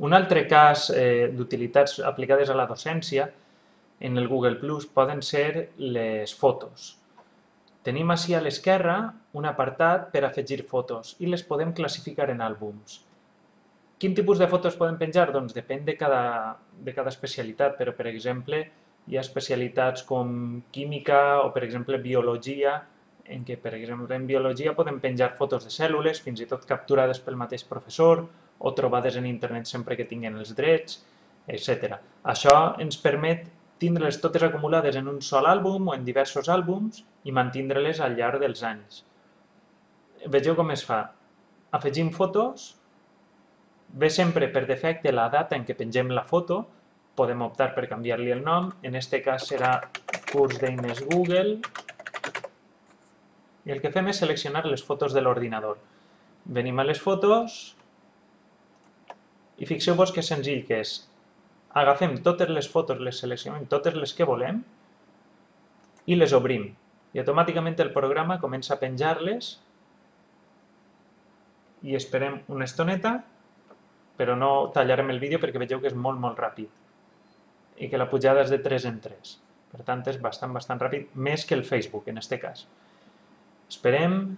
Un altre cas d'utilitats aplicades a la docència en el Google Plus poden ser les fotos. Tenim ací a l'esquerra un apartat per afegir fotos i les podem classificar en àlbums. Quin tipus de fotos podem penjar? Doncs depèn de cada especialitat, però per exemple hi ha especialitats com química o per exemple biologia, en què per exemple en biologia podem penjar fotos de cèl·lules, fins i tot capturades pel mateix professor o trobades en internet sempre que tinguin els drets, etc. Això ens permet tindre-les totes acumulades en un sol àlbum o en diversos àlbums i mantindre-les al llarg dels anys. Vegeu com es fa. Afegim fotos, ve sempre per defecte la data en què pengem la foto, podem optar per canviar-li el nom, en aquest cas serà curs d'eines Google, i el que fem és seleccionar les fotos de l'ordinador. Venim a les fotos i fixeu-vos que senzill que és. Agafem totes les fotos, les seleccionem totes les que volem i les obrim. I automàticament el programa comença a penjar-les i esperem una estoneta, però no tallarem el vídeo perquè vegeu que és molt ràpid i que la pujada és de 3 en 3. Per tant, és bastant ràpid, més que el Facebook en aquest cas. Esperem,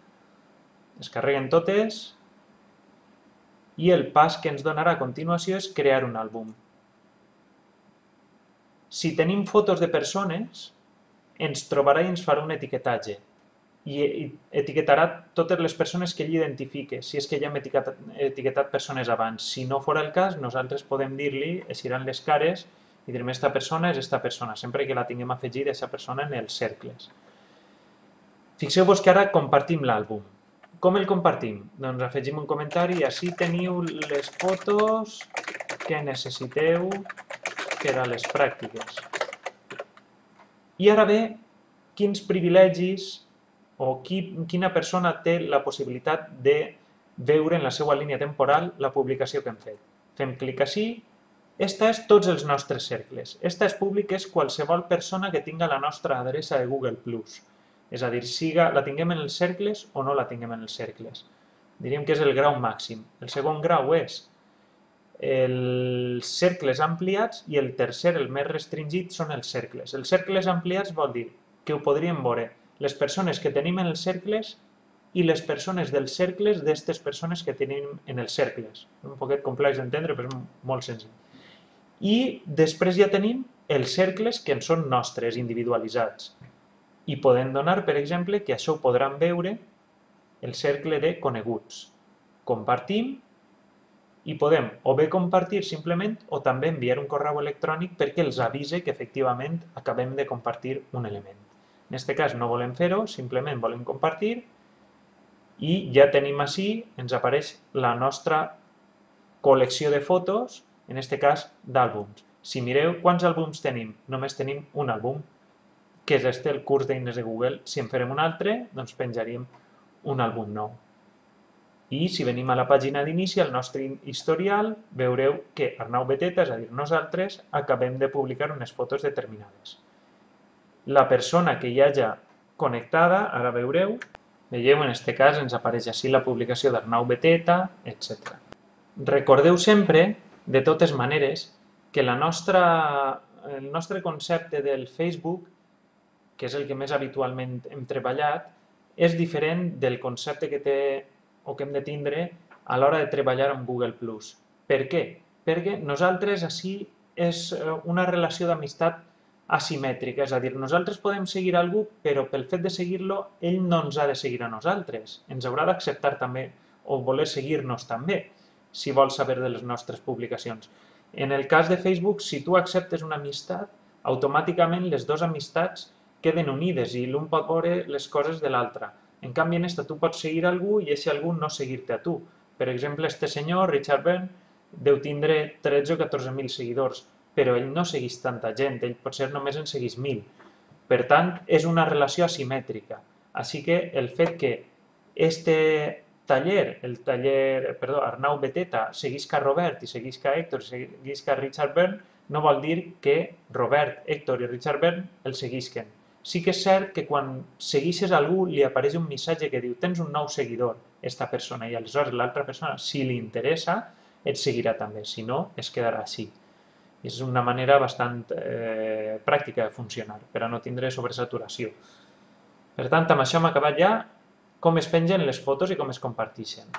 es carreguen totes i el pas que ens donarà a continuació és crear un àlbum. Si tenim fotos de persones, ens trobarà i ens farà un etiquetatge i etiquetarà totes les persones que ell identifique, si és que ja hem etiquetat persones abans. Si no fora el cas, nosaltres podem dir-li, eixiran les cares i direm esta persona és esta persona, sempre que la tinguem afegida aquesta persona en els cercles. Fixeu-vos que ara compartim l'àlbum. Com el compartim? Doncs afegim un comentari i així teniu les fotos que necessiteu per a les pràctiques. I ara ve quins privilegis o quina persona té la possibilitat de veure en la seva línia temporal la publicació que hem fet. Fem clic així. Esta és tots els nostres cercles. Esta és públic, és qualsevol persona que tinga la nostra adreça de Google+. És a dir, la tinguem en els cercles o no la tinguem en els cercles. Diríem que és el grau màxim. El segon grau és els cercles ampliats i el tercer, el més restringit, són els cercles. Els cercles ampliats vol dir que ho podríem veure les persones que tenim en els cercles i les persones dels cercles d'aquestes persones que tenim en els cercles. És un poquet complex d'entendre, però és molt senzill. I després ja tenim els cercles que en són nostres, individualitzats. I podem donar, per exemple, que això ho podran veure el cercle de coneguts. Compartim i podem o bé compartir simplement o també enviar un correu electrònic perquè els avise que efectivament acabem de compartir un element. En aquest cas no volem fer-ho, simplement volem compartir i ja tenim així, ens apareix la nostra col·lecció de fotos, en aquest cas d'àlbums. Si mireu quants àlbums tenim, només tenim un àlbum, que és el curs d'eines de Google. Si en farem un altre, doncs penjaríem un àlbum nou. I si venim a la pàgina d'inici, al nostre historial, veureu que Arnau Beteta, és a dir, nosaltres, acabem de publicar unes fotos determinades. La persona que hi hagi connectada, ara veieu, en aquest cas ens apareix així la publicació d'Arnau Beteta, etc. Recordeu sempre, de totes maneres, que el nostre concepte del Facebook, que és el que més habitualment hem treballat, és diferent del concepte que té o que hem de tindre a l'hora de treballar amb Google+. Per què? Perquè nosaltres així és una relació d'amistat asimètrica, és a dir, nosaltres podem seguir algú, però pel fet de seguir-lo, ell no ens ha de seguir a nosaltres. Ens haurà d'acceptar també o voler seguir-nos també, si vol saber de les nostres publicacions. En el cas de Facebook, si tu acceptes una amistat, automàticament les dues amistats queden unides i l'un pot veure les coses de l'altre. En canvi, en esta tu pots seguir algú i aquest algú no seguir-te a tu. Per exemple, este senyor, Richard Byrne, deu tindre 13 o 14.000 seguidors, però ell no segueix tanta gent, ell potser només en segueix 1.000. Per tant, és una relació asimètrica. Així que el fet que Arnau Beteta seguisca Robert i seguisca Héctor i seguisca Richard Byrne no vol dir que Robert, Héctor i Richard Byrne el seguisquen. Sí que és cert que quan segueixes algú li apareix un missatge que diu tens un nou seguidor, aquesta persona, i aleshores l'altra persona, si li interessa, et seguirà també, si no, es quedarà així. És una manera bastant pràctica de funcionar, per a no tindre sobresaturació. Per tant, amb això hem acabat ja com es pengen les fotos i com es comparteixen.